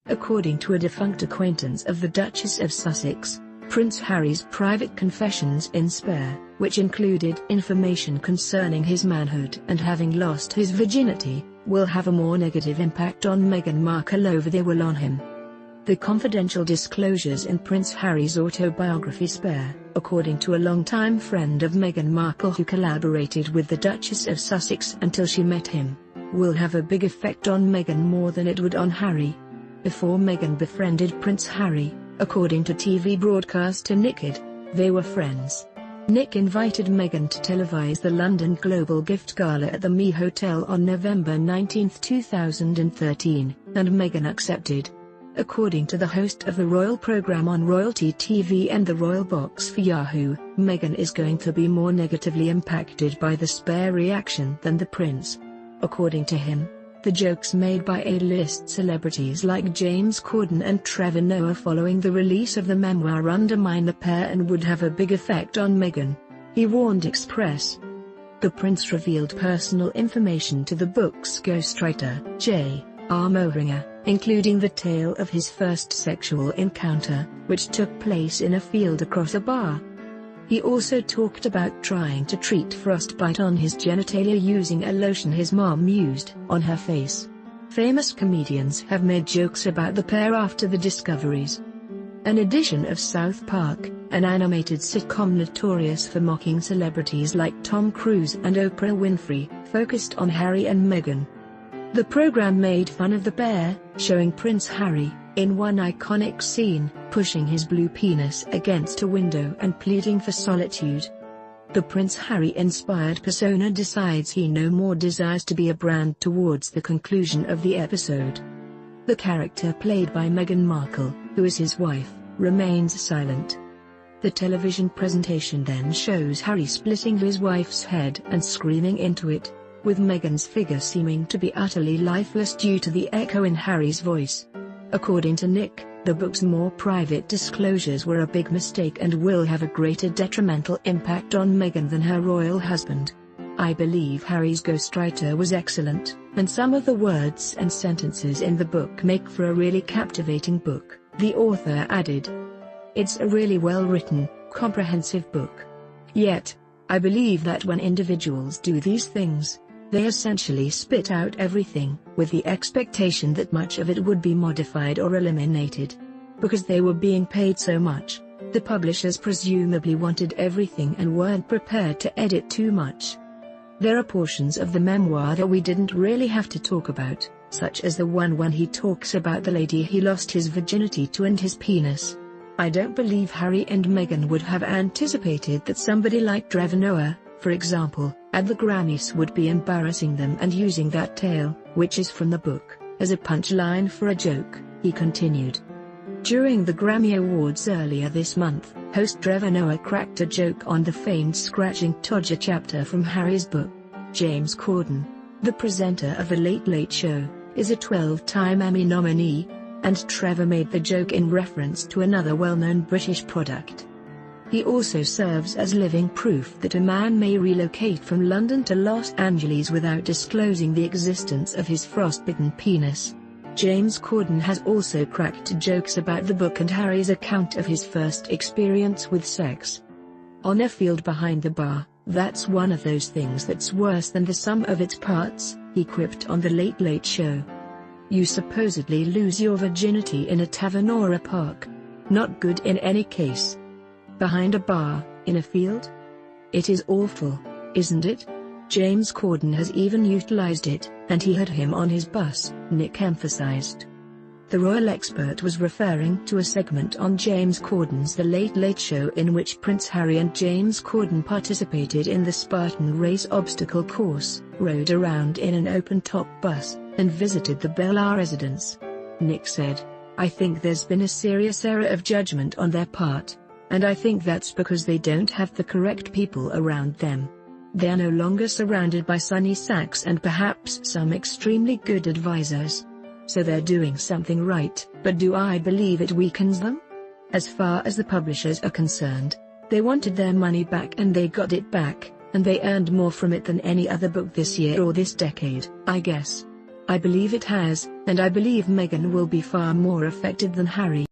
According to a defunct acquaintance of the Duchess of Sussex, Prince Harry's private confessions in Spare, which included information concerning his manhood and having lost his virginity, will have a more negative impact on Meghan Markle over they will on him. The confidential disclosures in Prince Harry's autobiography Spare, according to a longtime friend of Meghan Markle who collaborated with the Duchess of Sussex until she met him, will have a big effect on Meghan more than it would on Harry. Before Meghan befriended Prince Harry, according to TV broadcaster Nick, they were friends. Nick invited Meghan to televise the London Global Gift Gala at the Me Hotel on November 19, 2013, and Meghan accepted. According to the host of the royal program on Royalty TV and the Royal Box for Yahoo, Meghan is going to be more negatively impacted by the Spare reaction than the prince. According to him, the jokes made by A-list celebrities like James Corden and Trevor Noah following the release of the memoir undermine the pair and would have a big effect on Meghan. He warned Express. The prince revealed personal information to the book's ghostwriter, J.R. Moehringer, including the tale of his first sexual encounter, which took place in a field across a bar. He also talked about trying to treat frostbite on his genitalia using a lotion his mom used on her face. Famous comedians have made jokes about the pair after the discoveries. An edition of South Park, an animated sitcom notorious for mocking celebrities like Tom Cruise and Oprah Winfrey, focused on Harry and Meghan. The program made fun of the pair, showing Prince Harry, in one iconic scene, pushing his blue penis against a window and pleading for solitude. The Prince Harry-inspired persona decides he no more desires to be a brand towards the conclusion of the episode. The character played by Meghan Markle, who is his wife, remains silent. The television presentation then shows Harry splitting his wife's head and screaming into it, with Meghan's figure seeming to be utterly lifeless due to the echo in Harry's voice. According to Nick, the book's more private disclosures were a big mistake and will have a greater detrimental impact on Meghan than her royal husband. I believe Harry's ghostwriter was excellent, and some of the words and sentences in the book make for a really captivating book, the author added. It's a really well-written, comprehensive book. Yet, I believe that when individuals do these things, they essentially spit out everything, with the expectation that much of it would be modified or eliminated. Because they were being paid so much, the publishers presumably wanted everything and weren't prepared to edit too much. There are portions of the memoir that we didn't really have to talk about, such as the one when he talks about the lady he lost his virginity to and his penis. I don't believe Harry and Meghan would have anticipated that somebody like Trevor Noah, for example, at the Grammys would be embarrassing them and using that tale, which is from the book, as a punchline for a joke, he continued. During the Grammy Awards earlier this month, host Trevor Noah cracked a joke on the famed scratching Todger chapter from Harry's book. James Corden, the presenter of The Late Late Show, is a 12-time Emmy nominee, and Trevor made the joke in reference to another well-known British product. He also serves as living proof that a man may relocate from London to Los Angeles without disclosing the existence of his frostbitten penis. James Corden has also cracked jokes about the book and Harry's account of his first experience with sex. On a field behind the bar, that's one of those things that's worse than the sum of its parts, he quipped on The Late Late Show. You supposedly lose your virginity in a tavern or a park. Not good in any case. Behind a bar, in a field? It is awful, isn't it? James Corden has even utilized it, and he had him on his bus, Nick emphasized. The royal expert was referring to a segment on James Corden's The Late Late Show in which Prince Harry and James Corden participated in the Spartan Race obstacle course, rode around in an open-top bus, and visited the Bel-Air residence. Nick said, I think there's been a serious error of judgment on their part. And I think that's because they don't have the correct people around them. They are no longer surrounded by Sunny Sacks and perhaps some extremely good advisors. So they're doing something right, but do I believe it weakens them? As far as the publishers are concerned, they wanted their money back and they got it back, and they earned more from it than any other book this year or this decade, I guess. I believe it has, and I believe Meghan will be far more affected than Harry.